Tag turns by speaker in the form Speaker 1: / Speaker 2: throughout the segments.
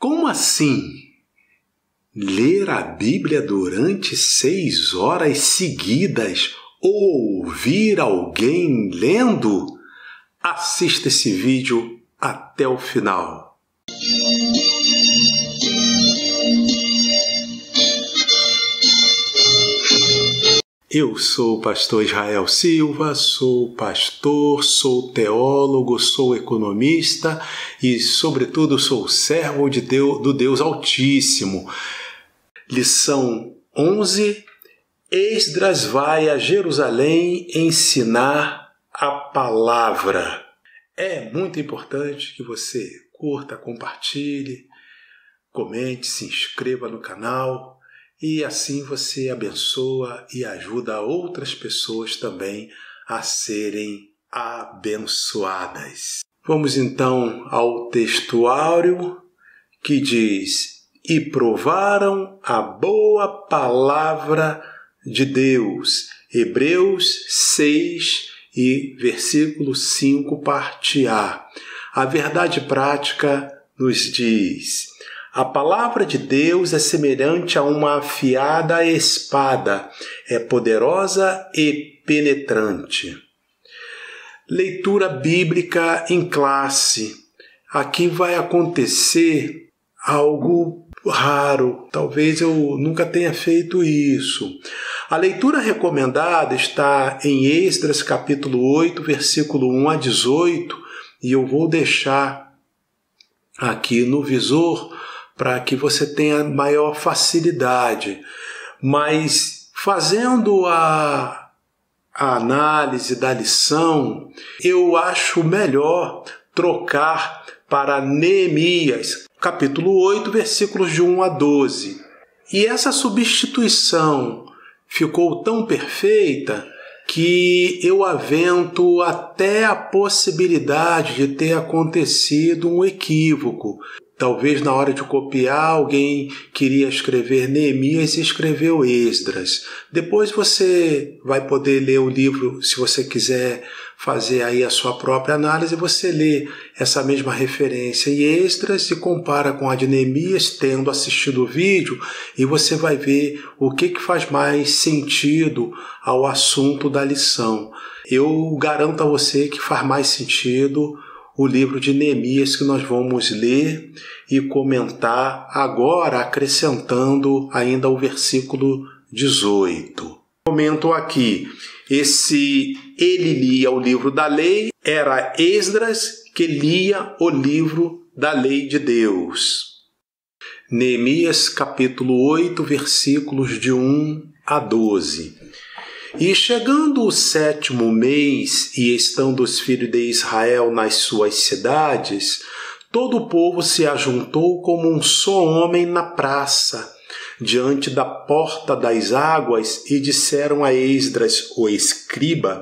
Speaker 1: Como assim? Ler a Bíblia durante 6 horas seguidas ou ouvir alguém lendo? Assista esse vídeo até o final. Eu sou o pastor Israel Silva, sou pastor, sou teólogo, sou economista e, sobretudo, sou servo de Deus, do Deus Altíssimo. Lição 11. Esdras vai a Jerusalém ensinar a palavra. É muito importante que você curta, compartilhe, comente, se inscreva no canal. E assim você abençoa e ajuda outras pessoas também a serem abençoadas. Vamos então ao textuário que diz: E provaram a boa palavra de Deus. Hebreus 6 e versículo 5, parte A. A verdade prática nos diz: a palavra de Deus é semelhante a uma afiada espada, é poderosa e penetrante. Leitura bíblica em classe. Aqui vai acontecer algo raro, talvez eu nunca tenha feito isso. A leitura recomendada está em Esdras capítulo 8, versículo 1 a 18, e eu vou deixar aqui no visor para que você tenha maior facilidade. Mas fazendo a análise da lição, eu acho melhor trocar para Neemias, capítulo 8, versículos de 1 a 12. E essa substituição ficou tão perfeita que eu avento até a possibilidade de ter acontecido um equívoco. Talvez na hora de copiar alguém queria escrever Neemias e escreveu Esdras. Depois você vai poder ler o livro, se você quiser fazer aí a sua própria análise, você lê essa mesma referência em Esdras e compara com a de Neemias, tendo assistido o vídeo, e você vai ver o que faz mais sentido ao assunto da lição. Eu garanto a você que faz mais sentido o livro de Neemias que nós vamos ler e comentar agora, acrescentando ainda o versículo 18. Comento aqui, ele lia o livro da lei, era Esdras que lia o livro da lei de Deus. Neemias capítulo 8, versículos de 1 a 12. E chegando o 7º mês, e estando os filhos de Israel nas suas cidades, todo o povo se ajuntou como um só homem na praça, diante da porta das águas, e disseram a Esdras, o escriba,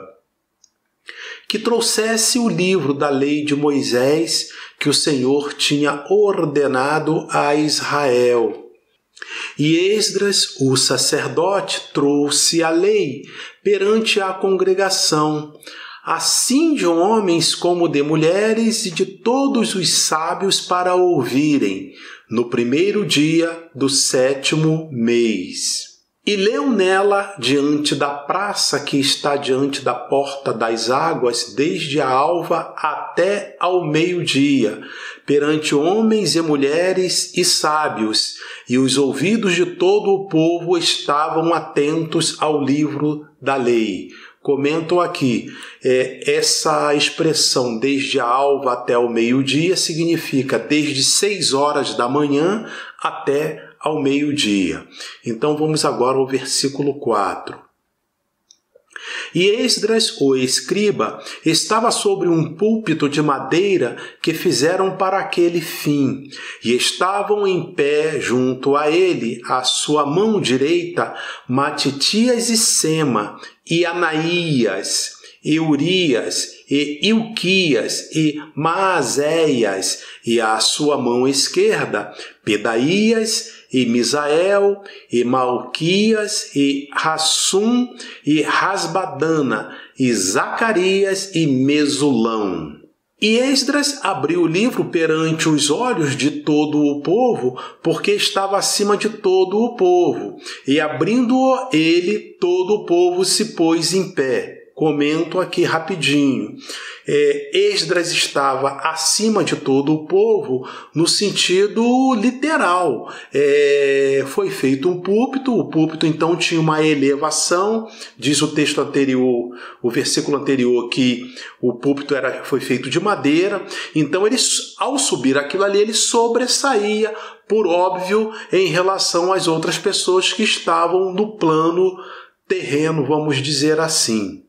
Speaker 1: que trouxesse o livro da lei de Moisés, que o Senhor tinha ordenado a Israel. E Esdras, o sacerdote, trouxe a lei perante a congregação, assim de homens como de mulheres e de todos os sábios para ouvirem, no primeiro dia do 7º mês. E leu nela diante da praça que está diante da porta das águas, desde a alva até ao meio-dia, perante homens e mulheres e sábios, e os ouvidos de todo o povo estavam atentos ao livro da lei. Comento aqui, essa expressão desde a alva até o meio-dia significa desde 6 horas da manhã até ao meio-dia. Então vamos agora ao versículo 4. E Esdras, o escriba, estava sobre um púlpito de madeira que fizeram para aquele fim, e estavam em pé junto a ele, à sua mão direita, Matitias e Sema, e Anaías, e Urias, e Ilquias, e Maazéias, e à sua mão esquerda, Pedaías, e Misael, e Malquias, e Hassum, e Rasbadana, e Zacarias, e Mesulão. E Esdras abriu o livro perante os olhos de todo o povo, porque estava acima de todo o povo. E abrindo-o ele, todo o povo se pôs em pé. Comento aqui rapidinho. Esdras estava acima de todo o povo no sentido literal. Foi feito um púlpito, o púlpito então tinha uma elevação, diz o texto anterior, o versículo anterior, que o púlpito foi feito de madeira, então ao subir aquilo ali, ele sobressaía, por óbvio, em relação às outras pessoas que estavam no plano terreno, vamos dizer assim.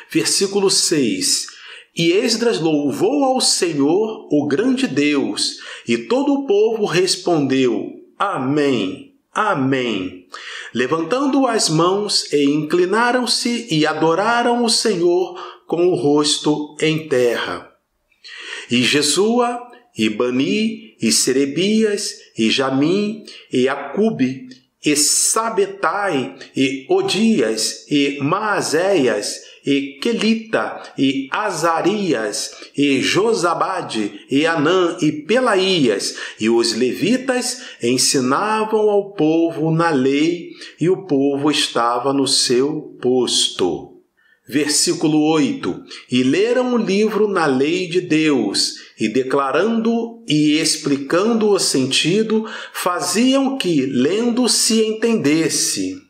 Speaker 1: Versículo 6. E Esdras louvou ao Senhor, o grande Deus, e todo o povo respondeu: Amém, Amém. Levantando as mãos, e inclinaram-se e adoraram o Senhor com o rosto em terra. E Jesua, e Bani, e Serebias, e Jamim, e Acube, e Sabetai, e Odias, e Maazéias, e Quelita, e Azarias, e Josabade, e Anã, e Pelaías, e os levitas ensinavam ao povo na lei, e o povo estava no seu posto. Versículo 8. E leram o livro na lei de Deus, e declarando e explicando o sentido, faziam que, lendo, se entendesse.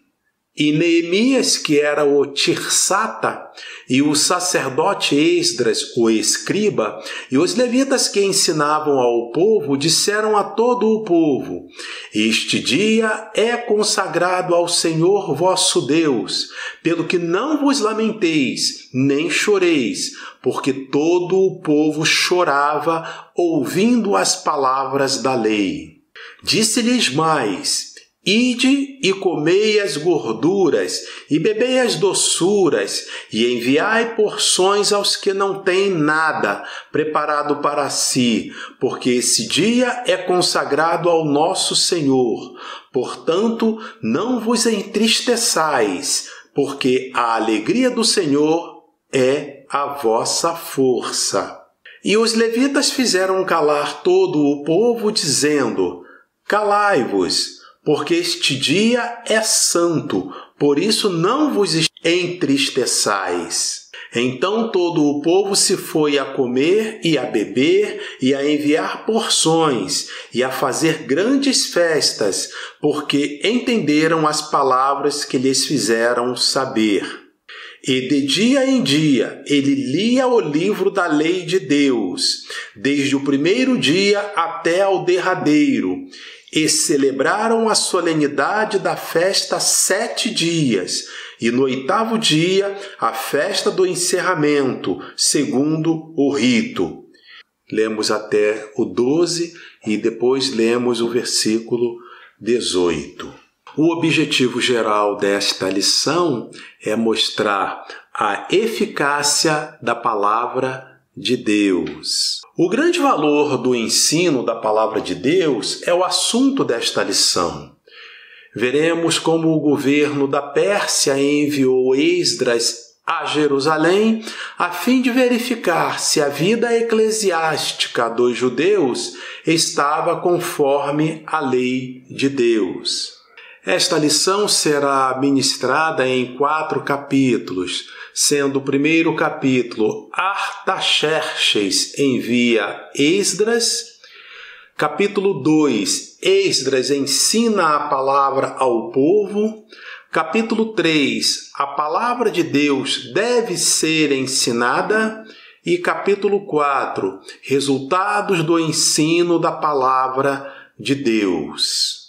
Speaker 1: E Neemias, que era o Tirsata, e o sacerdote Esdras, o escriba, e os levitas que ensinavam ao povo, disseram a todo o povo: Este dia é consagrado ao Senhor vosso Deus, pelo que não vos lamenteis, nem choreis, porque todo o povo chorava, ouvindo as palavras da lei. Disse-lhes mais: Ide e comei as gorduras, e bebei as doçuras, e enviai porções aos que não têm nada preparado para si, porque esse dia é consagrado ao nosso Senhor. Portanto, não vos entristeçais, porque a alegria do Senhor é a vossa força. E os levitas fizeram calar todo o povo, dizendo: Calai-vos, porque este dia é santo, por isso não vos entristeçais. Então todo o povo se foi a comer e a beber e a enviar porções e a fazer grandes festas, porque entenderam as palavras que lhes fizeram saber. E de dia em dia ele lia o livro da lei de Deus, desde o primeiro dia até ao derradeiro, e celebraram a solenidade da festa 7 dias, e no 8º dia a festa do encerramento, segundo o rito. Lemos até o 12 e depois lemos o versículo 18. O objetivo geral desta lição é mostrar a eficácia da palavra de Deus. O grande valor do ensino da palavra de Deus é o assunto desta lição. Veremos como o governo da Pérsia enviou Esdras a Jerusalém a fim de verificar se a vida eclesiástica dos judeus estava conforme a lei de Deus. Esta lição será ministrada em 4 capítulos, sendo o primeiro capítulo Artaxerxes envia Esdras, capítulo 2, Esdras ensina a palavra ao povo, capítulo 3, a palavra de Deus deve ser ensinada, e capítulo 4, resultados do ensino da palavra de Deus.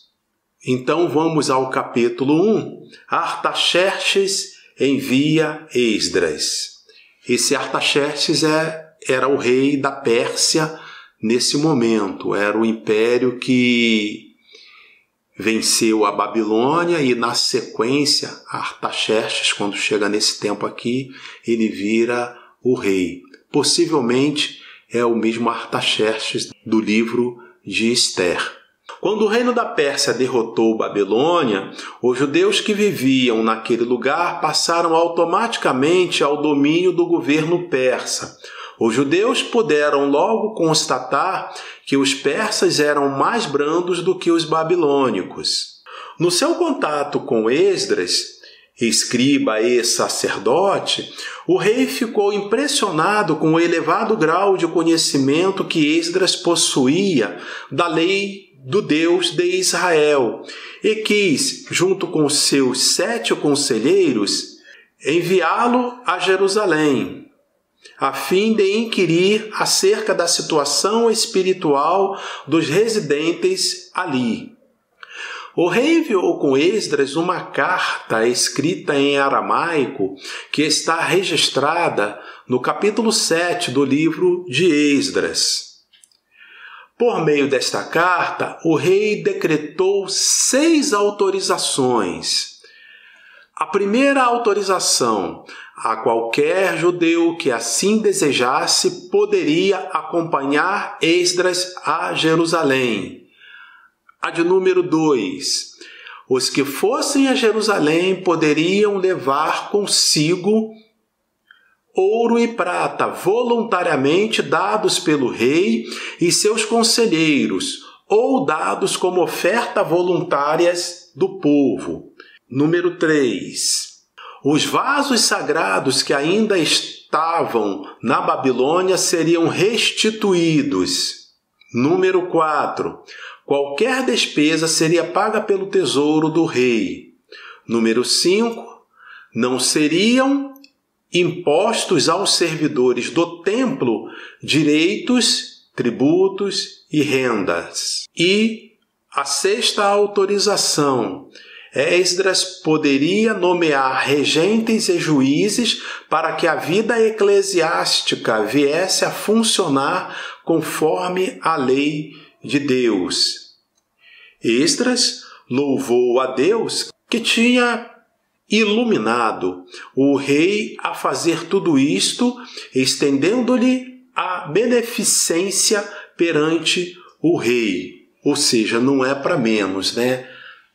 Speaker 1: Então vamos ao capítulo 1, Artaxerxes envia Esdras. Esse Artaxerxes era o rei da Pérsia nesse momento, era o império que venceu a Babilônia e na sequência Artaxerxes, quando chega nesse tempo aqui, ele vira o rei. Possivelmente é o mesmo Artaxerxes do livro de Ester. Quando o reino da Pérsia derrotou Babilônia, os judeus que viviam naquele lugar passaram automaticamente ao domínio do governo persa. Os judeus puderam logo constatar que os persas eram mais brandos do que os babilônicos. No seu contato com Esdras, escriba e sacerdote, o rei ficou impressionado com o elevado grau de conhecimento que Esdras possuía da lei do Deus de Israel e quis, junto com seus 7 conselheiros, enviá-lo a Jerusalém, a fim de inquirir acerca da situação espiritual dos residentes ali. O rei enviou com Esdras uma carta escrita em aramaico que está registrada no capítulo 7 do livro de Esdras. Por meio desta carta, o rei decretou 6 autorizações. A primeira autorização: a qualquer judeu que assim desejasse poderia acompanhar Esdras a Jerusalém. A de número 2: os que fossem a Jerusalém poderiam levar consigo ouro e prata voluntariamente dados pelo rei e seus conselheiros, ou dados como oferta voluntárias do povo. Número 3: os vasos sagrados que ainda estavam na Babilônia seriam restituídos. Número 4: qualquer despesa seria paga pelo tesouro do rei. Número 5: não seriam impostos aos servidores do templo direitos, tributos e rendas. E a 6ª autorização: Esdras poderia nomear regentes e juízes para que a vida eclesiástica viesse a funcionar conforme a lei de Deus. Esdras louvou a Deus que tinha iluminado o rei a fazer tudo isto, estendendo-lhe a beneficência perante o rei. Ou seja, não é para menos, né?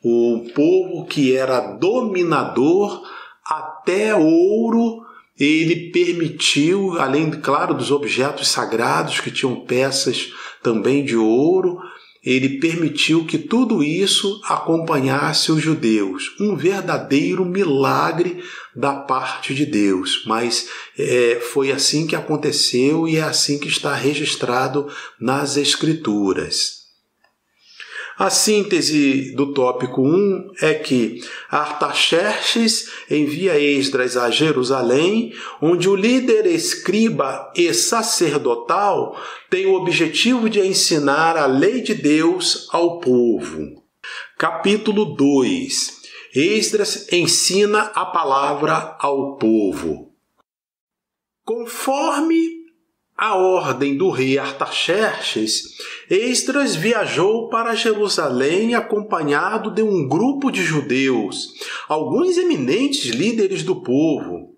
Speaker 1: O povo que era dominador, até ouro, ele permitiu, além, claro, dos objetos sagrados que tinham peças também de ouro, ele permitiu que tudo isso acompanhasse os judeus. Um verdadeiro milagre da parte de Deus. Mas foi assim que aconteceu e é assim que está registrado nas Escrituras. A síntese do tópico 1 é que Artaxerxes envia Esdras a Jerusalém, onde o líder escriba e sacerdotal tem o objetivo de ensinar a lei de Deus ao povo. Capítulo 2. Esdras ensina a palavra ao povo. Conforme a ordem do rei Artaxerxes, Esdras viajou para Jerusalém acompanhado de um grupo de judeus, alguns eminentes líderes do povo.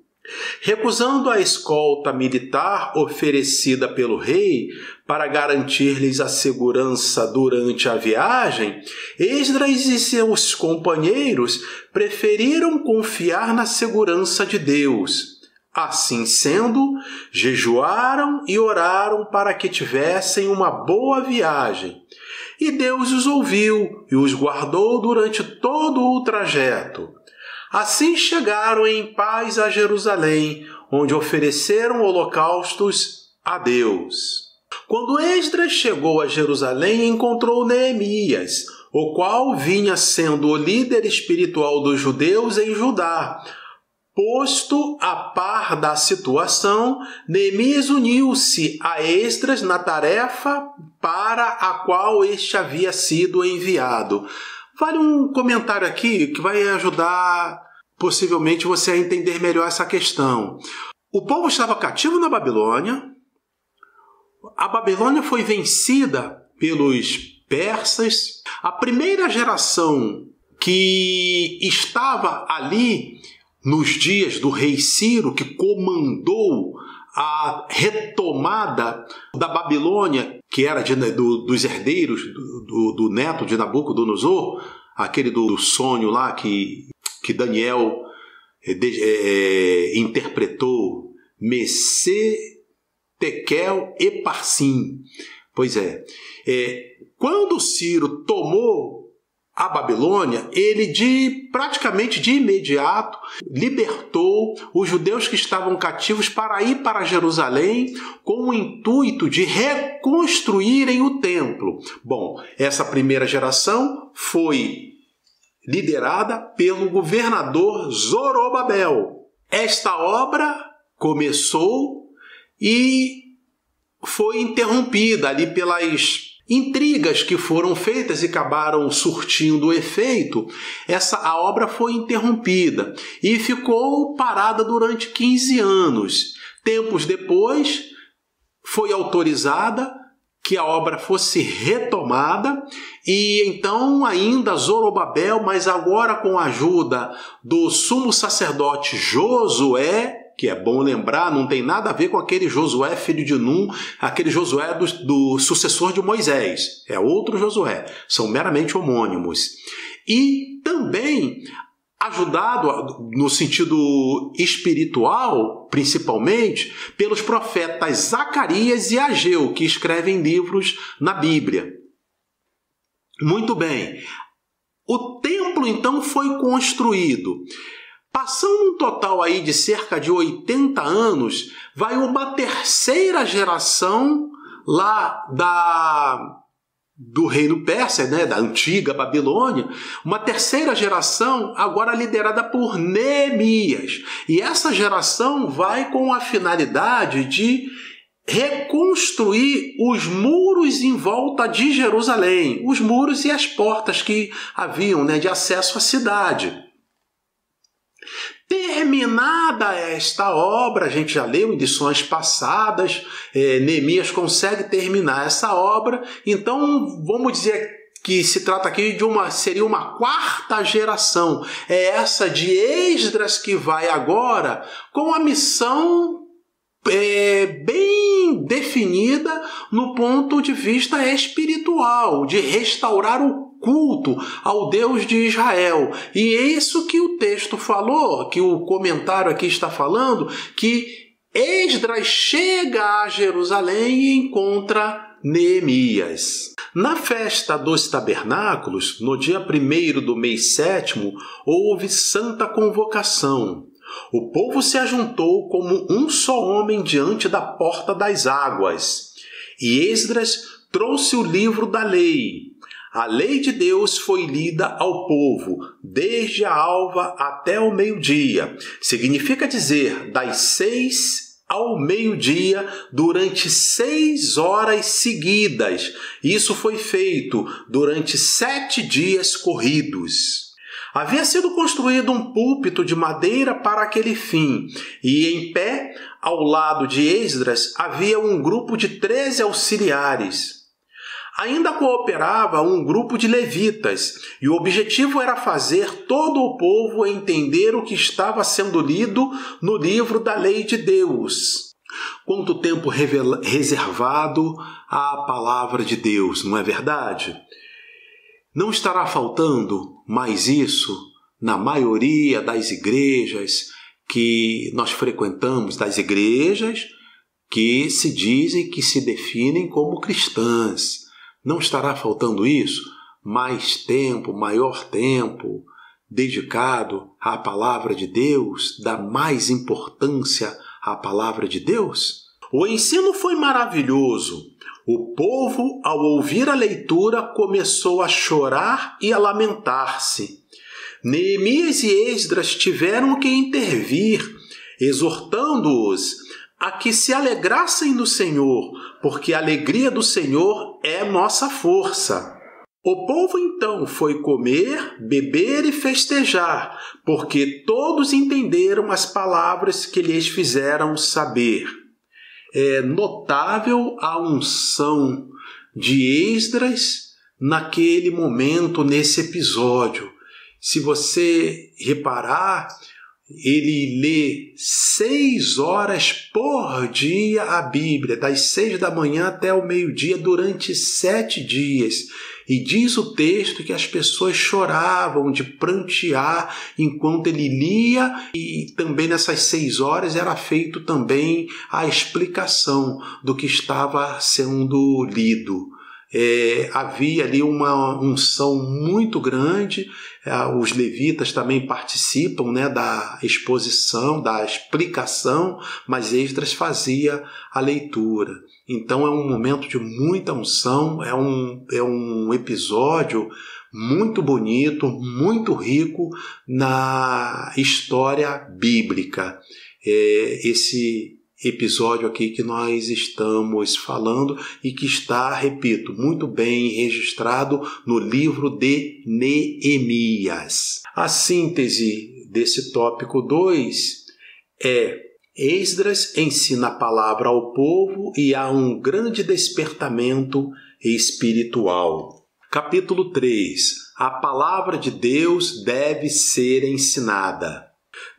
Speaker 1: Recusando a escolta militar oferecida pelo rei para garantir-lhes a segurança durante a viagem, Esdras e seus companheiros preferiram confiar na segurança de Deus. Assim sendo, jejuaram e oraram para que tivessem uma boa viagem. E Deus os ouviu e os guardou durante todo o trajeto. Assim chegaram em paz a Jerusalém, onde ofereceram holocaustos a Deus. Quando Esdras chegou a Jerusalém, encontrou Neemias, o qual vinha sendo o líder espiritual dos judeus em Judá. Posto a par da situação, Neemias uniu-se a Esdras na tarefa para a qual este havia sido enviado. Vale um comentário aqui que vai ajudar possivelmente você a entender melhor essa questão. O povo estava cativo na Babilônia. A Babilônia foi vencida pelos persas. A primeira geração que estava ali nos dias do rei Ciro, que comandou a retomada da Babilônia, que era dos herdeiros do neto de Nabucodonosor, aquele do sonho lá que Daniel interpretou, Meseter Tequel e Parsim. Pois é, quando Ciro tomou a Babilônia, ele praticamente de imediato libertou os judeus que estavam cativos para ir para Jerusalém com o intuito de reconstruírem o templo. Bom, essa primeira geração foi liderada pelo governador Zorobabel. Esta obra começou e foi interrompida ali pelas intrigas que foram feitas e acabaram surtindo o efeito. A obra foi interrompida e ficou parada durante 15 anos. Tempos depois, foi autorizada que a obra fosse retomada e então ainda Zorobabel, mas agora com a ajuda do sumo sacerdote Josué, que é bom lembrar, não tem nada a ver com aquele Josué filho de Num, aquele Josué do sucessor de Moisés. É outro Josué, são meramente homônimos. E também ajudado no sentido espiritual, principalmente, pelos profetas Zacarias e Ageu, que escrevem livros na Bíblia. Muito bem. O templo, então, foi construído. Passando um total aí de cerca de 80 anos, vai uma terceira geração lá do reino persa, da antiga Babilônia, uma terceira geração agora liderada por Neemias. E essa geração vai com a finalidade de reconstruir os muros em volta de Jerusalém, os muros e as portas que haviam de acesso à cidade. Terminada esta obra, a gente já leu em edições passadas, Neemias consegue terminar essa obra, então vamos dizer que se trata aqui seria uma quarta geração. É essa de Esdras que vai agora com a missão bem definida no ponto de vista espiritual, de restaurar o culto ao Deus de Israel. E é isso que o texto falou, que o comentário aqui está falando, que Esdras chega a Jerusalém e encontra Neemias. Na festa dos tabernáculos, no dia 1º do mês 7º, houve santa convocação. O povo se ajuntou como um só homem diante da porta das águas. E Esdras trouxe o livro da lei. A lei de Deus foi lida ao povo, desde a alva até o meio-dia. Significa dizer, das 6 ao meio-dia, durante 6 horas seguidas. Isso foi feito durante 7 dias corridos. Havia sido construído um púlpito de madeira para aquele fim, e em pé, ao lado de Esdras, havia um grupo de 13 auxiliares. Ainda cooperava um grupo de levitas, e o objetivo era fazer todo o povo entender o que estava sendo lido no livro da lei de Deus. Quanto tempo reservado à palavra de Deus, não é verdade? Não estará faltando mais isso na maioria das igrejas que nós frequentamos, das igrejas que se dizem, que se definem como cristãs. Não estará faltando isso? Mais tempo, maior tempo dedicado à palavra de Deus, dar mais importância à palavra de Deus? O ensino foi maravilhoso. O povo, ao ouvir a leitura, começou a chorar e a lamentar-se. Neemias e Esdras tiveram que intervir, exortando-os a que se alegrassem no Senhor, porque a alegria do Senhor é nossa força. O povo então foi comer, beber e festejar, porque todos entenderam as palavras que lhes fizeram saber. É notável a unção de Esdras naquele momento, nesse episódio. Se você reparar, ele lê 6 horas por dia a Bíblia, das 6 da manhã até o meio-dia, durante 7 dias. E diz o texto que as pessoas choravam de prantear enquanto ele lia, e também nessas 6 horas era feito também a explicação do que estava sendo lido. Havia ali uma unção muito grande. Os levitas também participam, né, da exposição, da explicação, mas Esdras fazia a leitura. Então é um momento de muita unção, é um episódio muito bonito, muito rico na história bíblica. Esse episódio aqui que nós estamos falando e que está, repito, muito bem registrado no livro de Neemias. A síntese desse tópico 2 é: Esdras ensina a palavra ao povo e há um grande despertamento espiritual. Capítulo 3. A palavra de Deus deve ser ensinada.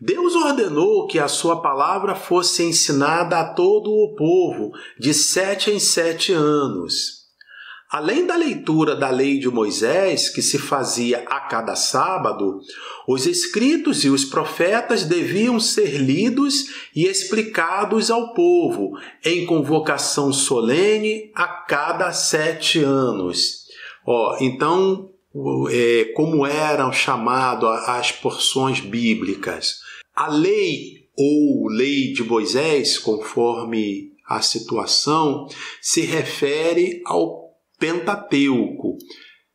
Speaker 1: Deus ordenou que a sua palavra fosse ensinada a todo o povo, de 7 em 7 anos. Além da leitura da lei de Moisés, que se fazia a cada sábado, os escritos e os profetas deviam ser lidos e explicados ao povo, em convocação solene a cada 7 anos. Então, como eram chamadas as porções bíblicas? A lei ou lei de Moisés, conforme a situação, se refere ao Pentateuco: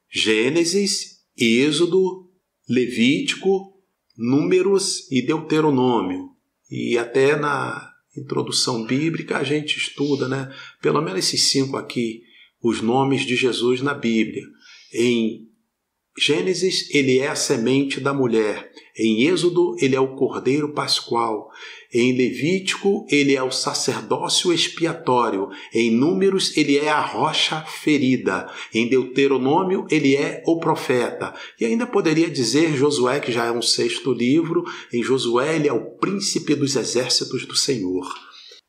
Speaker 1: Gênesis, Êxodo, Levítico, Números e Deuteronômio. E até na introdução bíblica a gente estuda, né, pelo menos esses 5 aqui, os nomes de Jesus na Bíblia. Em Gênesis, ele é a semente da mulher. Em Êxodo, ele é o cordeiro pascual. Em Levítico, ele é o sacerdócio expiatório. Em Números, ele é a rocha ferida. Em Deuteronômio, ele é o profeta. E ainda poderia dizer Josué, que já é um 6º livro. Em Josué, ele é o príncipe dos exércitos do Senhor.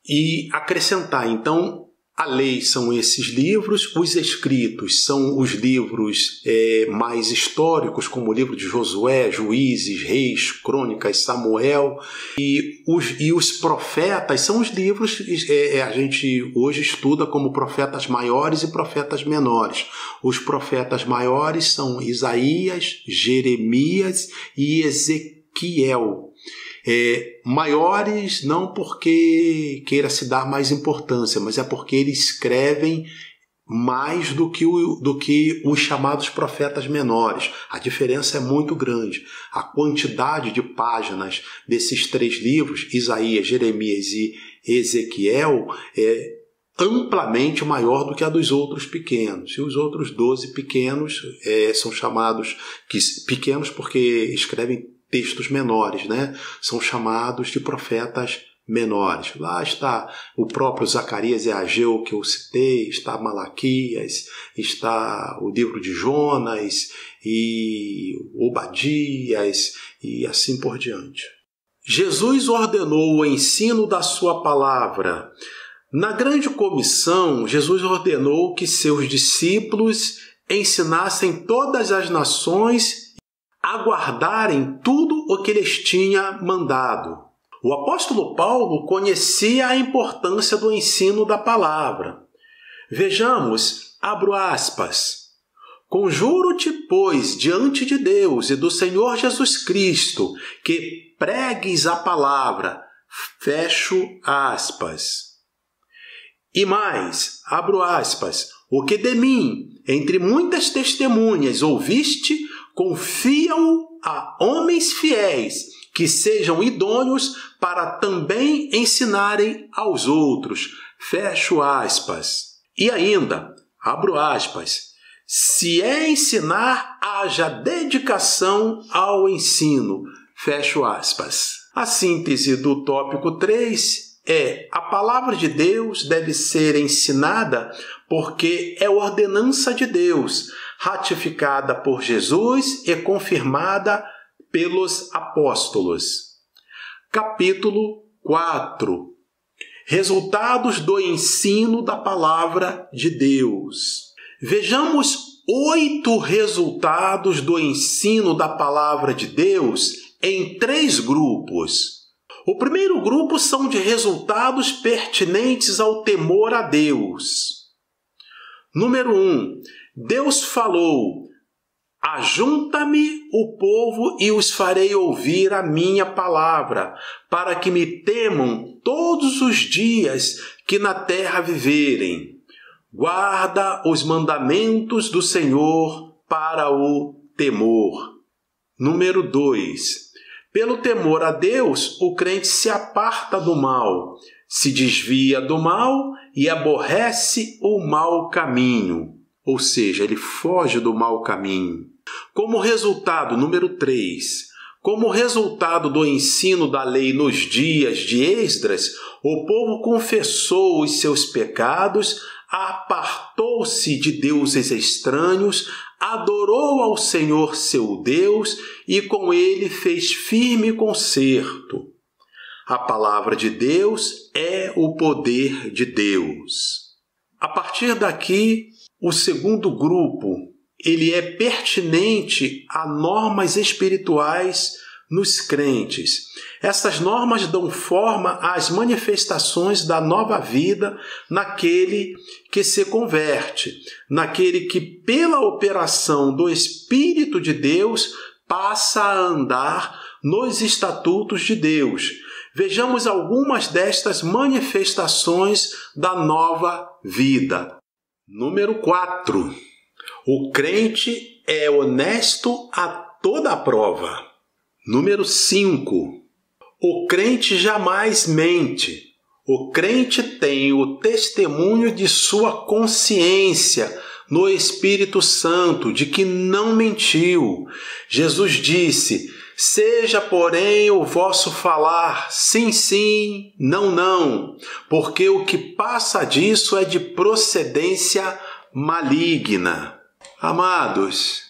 Speaker 1: E acrescentar, então, a lei são esses livros, os escritos são os livros mais históricos, como o livro de Josué, Juízes, Reis, Crônicas, Samuel, e os profetas são os livros que a gente hoje estuda como profetas maiores e profetas menores. Os profetas maiores são Isaías, Jeremias e Ezequiel. Maiores não porque queira se dar mais importância, mas é porque eles escrevem mais do que os chamados profetas menores. A diferença é muito grande. A quantidade de páginas desses 3 livros, Isaías, Jeremias e Ezequiel, é amplamente maior do que a dos outros pequenos. E os outros 12 pequenos são chamados pequenos porque escrevem textos menores, né? São chamados de profetas menores. Lá está o próprio Zacarias e Ageu que eu citei, está Malaquias, está o livro de Jonas e Obadias e assim por diante. Jesus ordenou o ensino da sua palavra. Na grande comissão, Jesus ordenou que seus discípulos ensinassem todas as nações a guardarem tudo o que lhes tinha mandado. O apóstolo Paulo conhecia a importância do ensino da palavra. Vejamos, abro aspas. Conjuro-te, pois, diante de Deus e do Senhor Jesus Cristo, que pregues a palavra. Fecho aspas. E mais, abro aspas, o que de mim, entre muitas testemunhas, ouviste, confia-o a homens fiéis, que sejam idôneos para também ensinarem aos outros. Fecho aspas. E ainda, abro aspas, se é ensinar, haja dedicação ao ensino. Fecho aspas. A síntese do tópico 3 é: a palavra de Deus deve ser ensinada porque é ordenança de Deus, ratificada por Jesus e confirmada pelos apóstolos. Capítulo 4. Resultados do ensino da palavra de Deus. Vejamos 8 resultados do ensino da palavra de Deus em 3 grupos. O primeiro grupo são de resultados pertinentes ao temor a Deus. Número 1. Deus falou: ajunta-me o povo e os farei ouvir a minha palavra, para que me temam todos os dias que na terra viverem. Guarda os mandamentos do Senhor para o temor. Número 2. Pelo temor a Deus, o crente se aparta do mal, se desvia do mal e aborrece o mau caminho. Ou seja, ele foge do mau caminho. Como resultado, número 3, como resultado do ensino da lei nos dias de Esdras, o povo confessou os seus pecados, apartou-se de deuses estranhos, adorou ao Senhor seu Deus e com ele fez firme concerto. A palavra de Deus é o poder de Deus. A partir daqui, o segundo grupo, ele é pertinente a normas espirituais nos crentes. Essas normas dão forma às manifestações da nova vida naquele que se converte, naquele que, pela operação do Espírito de Deus, passa a andar nos estatutos de Deus. Vejamos algumas destas manifestações da nova vida. Número 4. O crente é honesto a toda prova. Número 5. O crente jamais mente. O crente tem o testemunho de sua consciência no Espírito Santo de que não mentiu. Jesus disse: seja, porém, o vosso falar sim, sim, não, não, porque o que passa disso é de procedência maligna. Amados,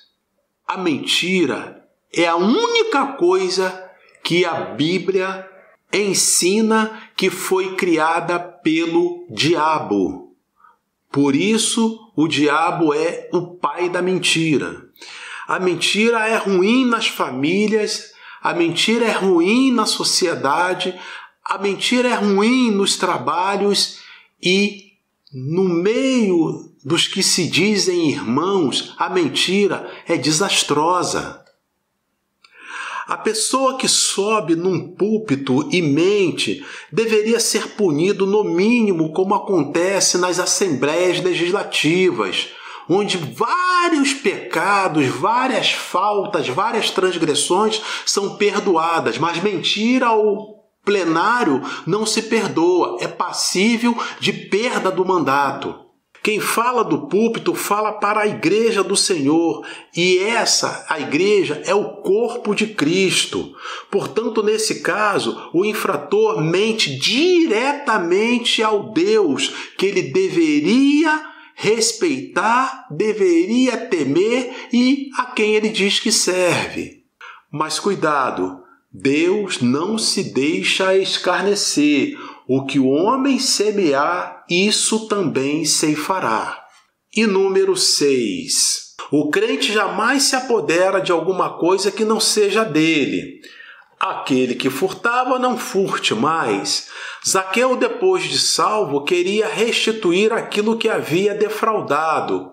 Speaker 1: a mentira é a única coisa que a Bíblia ensina que foi criada pelo diabo. Por isso, o diabo é o pai da mentira. A mentira é ruim nas famílias, a mentira é ruim na sociedade, a mentira é ruim nos trabalhos e no meio dos que se dizem irmãos, a mentira é desastrosa. A pessoa que sobe num púlpito e mente deveria ser punido no mínimo como acontece nas assembleias legislativas, onde vários pecados, várias faltas, várias transgressões são perdoadas, mas mentira ao plenário não se perdoa, é passível de perda do mandato. Quem fala do púlpito fala para a igreja do Senhor, e a igreja é o corpo de Cristo. Portanto, nesse caso, o infrator mente diretamente ao Deus que ele deveria respeitar, deveria temer e a quem ele diz que serve. Mas cuidado, Deus não se deixa escarnecer. O que o homem semear, isso também ceifará. E número 6. O crente jamais se apodera de alguma coisa que não seja dele. Aquele que furtava, não furte mais. Zaqueu, depois de salvo, queria restituir aquilo que havia defraudado.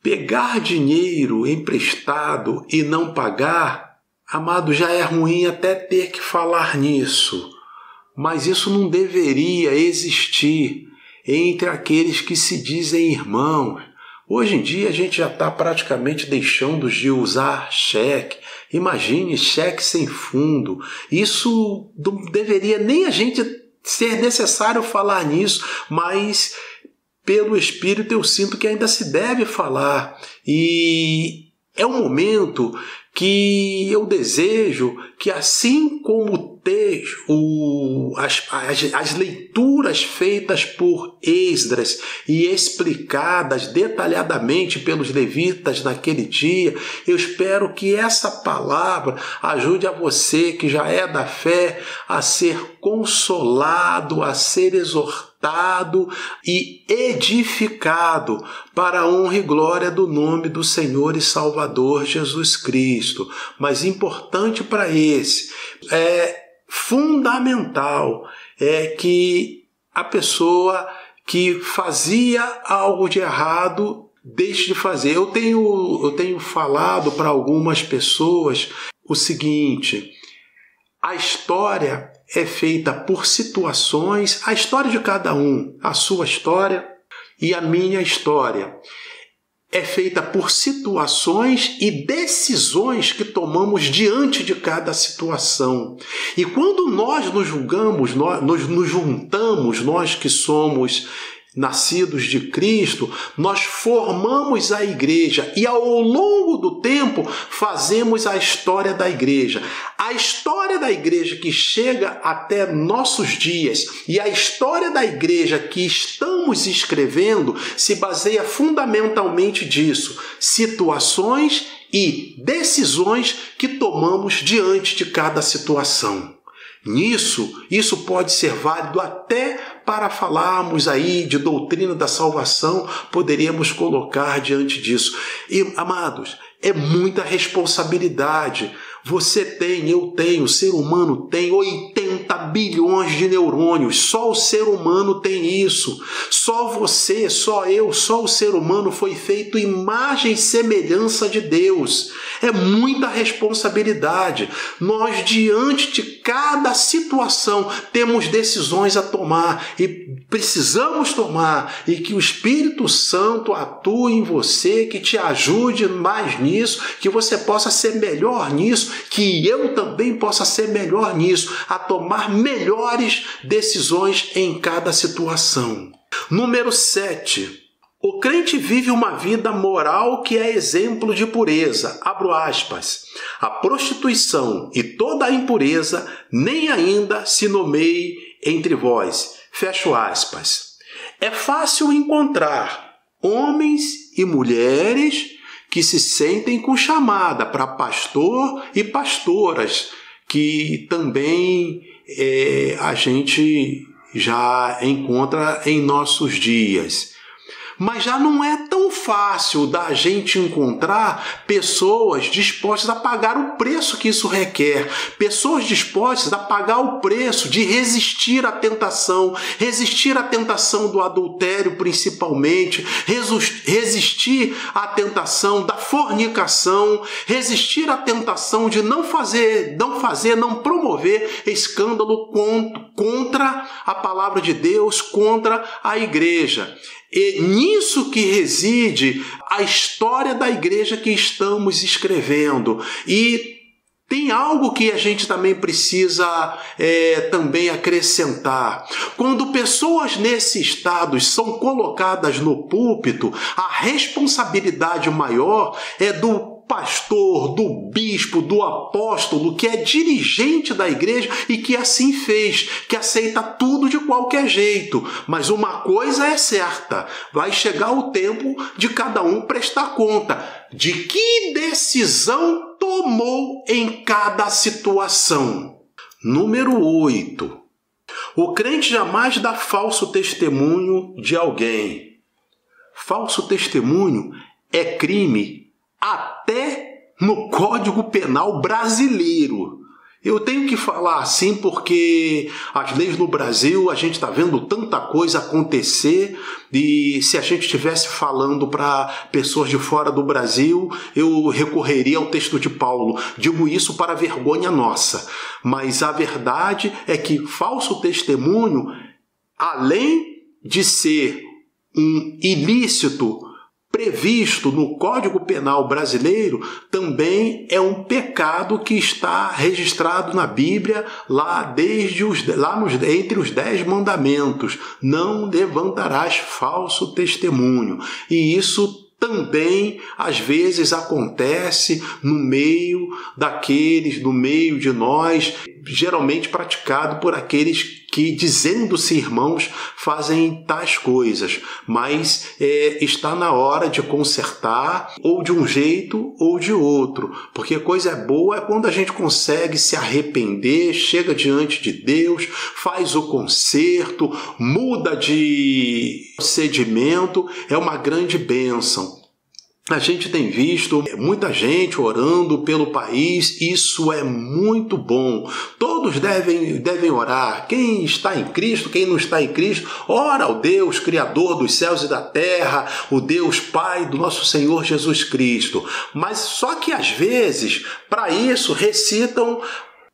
Speaker 1: Pegar dinheiro emprestado e não pagar, amado, já é ruim até ter que falar nisso. Mas isso não deveria existir entre aqueles que se dizem irmãos. Hoje em dia a gente já está praticamente deixando de usar cheque. Imagine cheque sem fundo. Isso não deveria nem a gente ser necessário falar nisso, mas pelo Espírito eu sinto que ainda se deve falar. E é um momento que eu desejo que assim como as leituras feitas por Esdras e explicadas detalhadamente pelos levitas naquele dia, eu espero que essa palavra ajude a você que já é da fé a ser consolado, a ser exortado e edificado para a honra e glória do nome do Senhor e Salvador Jesus Cristo. Mas importante para esse, fundamental, é que a pessoa que fazia algo de errado deixe de fazer. Eu tenho falado para algumas pessoas o seguinte: a história é feita por situações, a história de cada um, a sua história e a minha história, é feita por situações e decisões que tomamos diante de cada situação. E quando nós nos julgamos, nós nos juntamos, nós que somos nascidos de Cristo, nós formamos a igreja e ao longo do tempo fazemos a história da igreja. A história da igreja que chega até nossos dias e a história da igreja que estamos escrevendo se baseia fundamentalmente disso, situações e decisões que tomamos diante de cada situação. Isso pode ser válido até para falarmos aí de doutrina da salvação, poderíamos colocar diante disso. E, amados, é muita responsabilidade. Você tem, eu tenho, o ser humano tem 80 bilhões de neurônios. Só o ser humano tem isso. Só você, só eu, só o ser humano foi feito imagem e semelhança de Deus. É muita responsabilidade. Nós, diante de cada situação, temos decisões a tomar e precisamos tomar, e que o Espírito Santo atue em você, que te ajude mais nisso, que você possa ser melhor nisso, que eu também possa ser melhor nisso, a tomar melhores decisões em cada situação. Número 7. O crente vive uma vida moral que é exemplo de pureza. Abro aspas. A prostituição e toda a impureza nem ainda se nomeie entre vós. Fecho aspas. É fácil encontrar homens e mulheres que se sentem com chamada para pastor e pastoras, que também a gente já encontra em nossos dias. Mas já não é tão fácil da gente encontrar pessoas dispostas a pagar o preço que isso requer, pessoas dispostas a pagar o preço de resistir à tentação do adultério principalmente, resistir à tentação da fornicação, resistir à tentação de não promover escândalo contra a palavra de Deus, contra a igreja. E nisso que reside a história da igreja que estamos escrevendo. E tem algo que a gente também precisa também acrescentar. Quando pessoas nesse estado são colocadas no púlpito, a responsabilidade maior é do pastor, do bispo, do apóstolo, que é dirigente da igreja e que assim fez, que aceita tudo de qualquer jeito. Mas uma coisa é certa, vai chegar o tempo de cada um prestar conta de que decisão tomou em cada situação. Número 8. O crente jamais dá falso testemunho de alguém. Falso testemunho é crime até no Código Penal brasileiro. Eu tenho que falar assim porque as leis no Brasil, a gente está vendo tanta coisa acontecer, e se a gente estivesse falando para pessoas de fora do Brasil, eu recorreria ao texto de Paulo. Digo isso para vergonha nossa. Mas a verdade é que falso testemunho, além de ser um ilícito previsto no Código Penal brasileiro, também é um pecado que está registrado na Bíblia entre os 10 mandamentos. Não levantarás falso testemunho. E isso também às vezes acontece no meio de nós, geralmente praticado por aqueles que, dizendo-se irmãos, fazem tais coisas, mas está na hora de consertar, ou de um jeito ou de outro, porque coisa boa é quando a gente consegue se arrepender, chega diante de Deus, faz o conserto, muda de procedimento, é uma grande bênção. A gente tem visto muita gente orando pelo país, isso é muito bom. Todos devem orar. Quem está em Cristo, quem não está em Cristo, ora ao Deus, Criador dos céus e da terra, o Deus Pai do nosso Senhor Jesus Cristo. Mas só que às vezes, para isso, recitam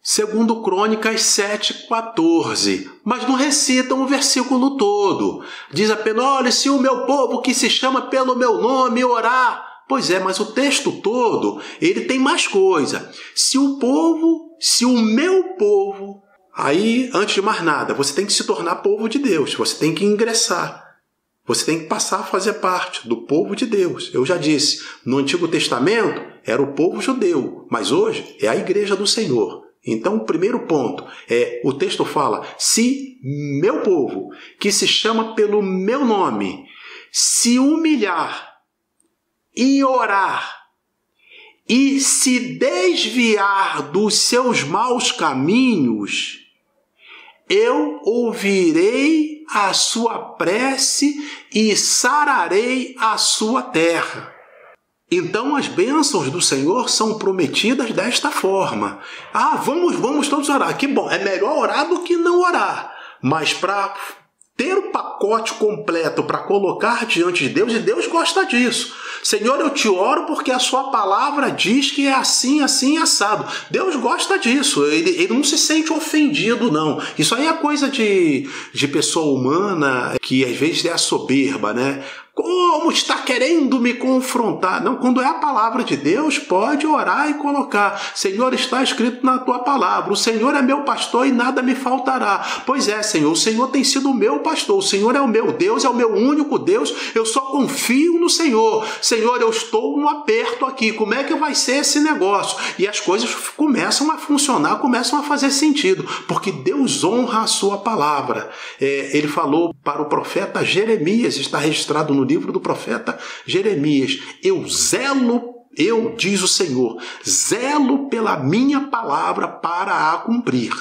Speaker 1: segundo Crônicas 7,14, mas não recitam o versículo todo. Diz apenas, olha, se o meu povo que se chama pelo meu nome orar. Pois é, mas o texto todo, ele tem mais coisa. Se o meu povo, aí, antes de mais nada, você tem que se tornar povo de Deus, você tem que ingressar. Você tem que passar a fazer parte do povo de Deus. Eu já disse, no Antigo Testamento era o povo judeu, mas hoje é a igreja do Senhor. Então, o primeiro ponto o texto fala, se meu povo, que se chama pelo meu nome, se humilhar e orar e se desviar dos seus maus caminhos, eu ouvirei a sua prece e sararei a sua terra. Então as bênçãos do Senhor são prometidas desta forma. Vamos todos orar. Que bom, é melhor orar do que não orar. Mas para ter o pacote completo para colocar diante de Deus, e Deus gosta disso. Senhor, eu te oro porque a sua palavra diz que é assim, assim, assado. Deus gosta disso, ele não se sente ofendido, não. Isso aí é coisa de pessoa humana que às vezes é a soberba, né? Como está querendo me confrontar? Não, quando é a palavra de Deus, pode orar e colocar. Senhor, está escrito na tua palavra. O Senhor é meu pastor e nada me faltará. Pois é, Senhor, o Senhor tem sido o meu pastor. O Senhor é o meu Deus, é o meu único Deus. Eu só confio no Senhor. Senhor, eu estou no aperto aqui. Como é que vai ser esse negócio? E as coisas começam a funcionar, começam a fazer sentido, porque Deus honra a sua palavra. Ele falou para o profeta Jeremias, está registrado no livro do profeta Jeremias, eu, diz o Senhor, zelo pela minha palavra para a cumprir.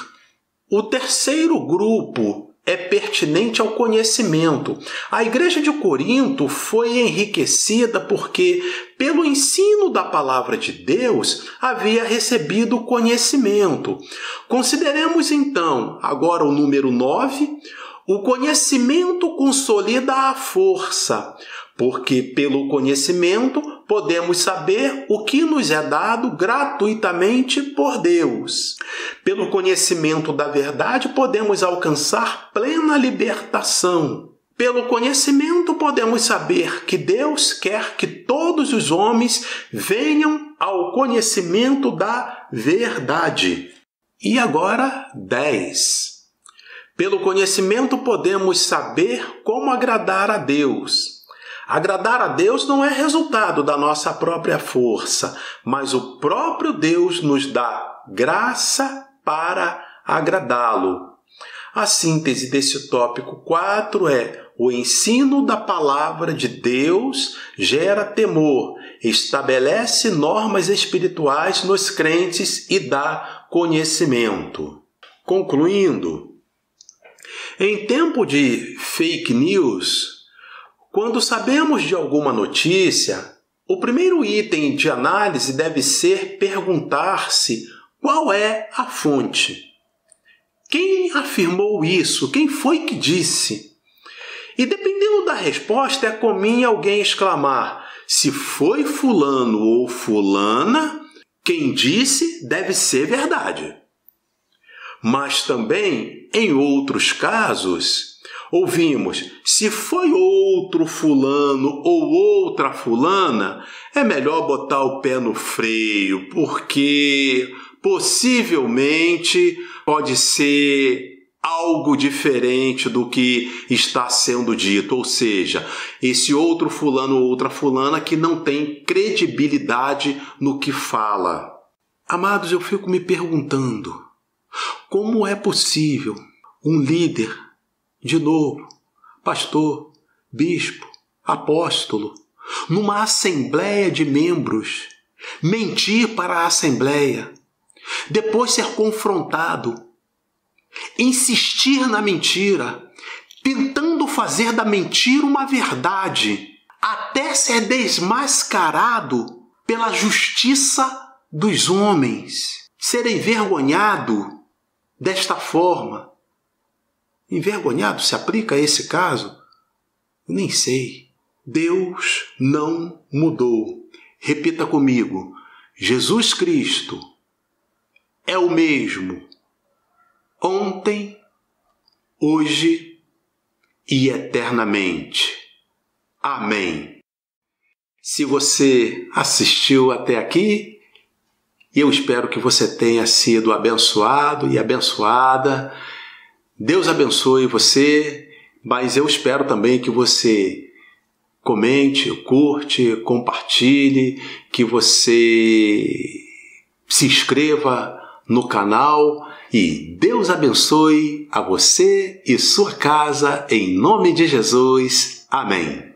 Speaker 1: O terceiro grupo é pertinente ao conhecimento. A igreja de Corinto foi enriquecida porque, pelo ensino da palavra de Deus, havia recebido conhecimento. Consideremos então, agora o número 9, o conhecimento consolida a força, porque pelo conhecimento podemos saber o que nos é dado gratuitamente por Deus. Pelo conhecimento da verdade podemos alcançar plena libertação. Pelo conhecimento podemos saber que Deus quer que todos os homens venham ao conhecimento da verdade. E agora 10. Pelo conhecimento podemos saber como agradar a Deus. Agradar a Deus não é resultado da nossa própria força, mas o próprio Deus nos dá graça para agradá-lo. A síntese desse tópico 4 é: o ensino da palavra de Deus gera temor, estabelece normas espirituais nos crentes e dá conhecimento. Concluindo, em tempo de fake news, quando sabemos de alguma notícia, o primeiro item de análise deve ser perguntar-se qual é a fonte. Quem afirmou isso? Quem foi que disse? E dependendo da resposta, é comum alguém exclamar: se foi fulano ou fulana, quem disse deve ser verdade. Mas também, em outros casos, ouvimos: se foi outro fulano ou outra fulana, é melhor botar o pé no freio, porque possivelmente pode ser algo diferente do que está sendo dito, ou seja, esse outro fulano ou outra fulana que não tem credibilidade no que fala. Amados, eu fico me perguntando, como é possível um líder, de novo, pastor, bispo, apóstolo, numa assembleia de membros, mentir para a assembleia, depois ser confrontado, insistir na mentira, tentando fazer da mentira uma verdade, até ser desmascarado pela justiça dos homens, ser envergonhado desta forma. Envergonhado se aplica a esse caso? Nem sei. Deus não mudou. Repita comigo. Jesus Cristo é o mesmo ontem, hoje e eternamente. Amém. Se você assistiu até aqui, eu espero que você tenha sido abençoado e abençoada. Deus abençoe você, mas eu espero também que você comente, curte, compartilhe, que você se inscreva no canal e Deus abençoe a você e sua casa em nome de Jesus. Amém.